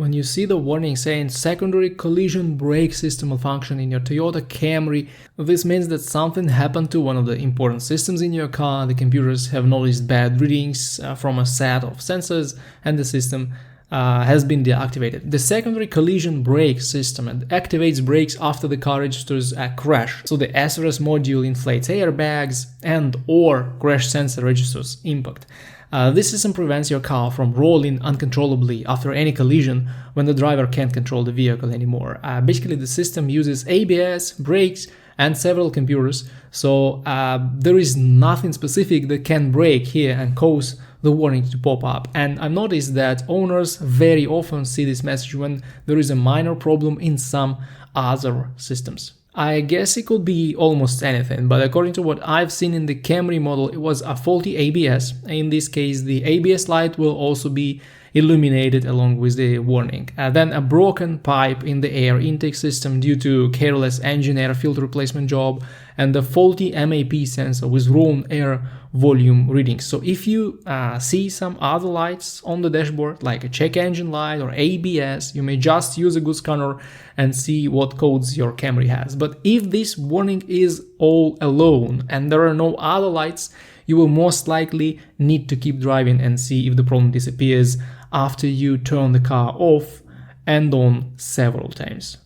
When you see the warning saying secondary collision brake system malfunction in your Toyota Camry, this means that something happened to one of the important systems in your car. The computers have noticed bad readings from a set of sensors, and the system has been deactivated. The secondary collision brake system activates brakes after the car registers a crash. So the SRS module inflates airbags and/or crash sensor registers impact. This system prevents your car from rolling uncontrollably after any collision when the driver can't control the vehicle anymore. Basically, the system uses ABS, brakes, and several computers, so there is nothing specific that can break here and cause the warning to pop up. And I've noticed that owners very often see this message when there is a minor problem in some other systems. I guess it could be almost anything, but according to what I've seen in the Camry model, it was a faulty ABS. In this case, the ABS light will also be illuminated along with the warning. Then a broken pipe in the air intake system due to careless engine air filter replacement job, and the faulty MAP sensor with wrong air volume readings. So if you see some other lights on the dashboard, like a check engine light or ABS, you may just use a good scanner and see what codes your Camry has. But if this warning is all alone and there are no other lights, you will most likely need to keep driving and see if the problem disappears after you turn the car off and on several times.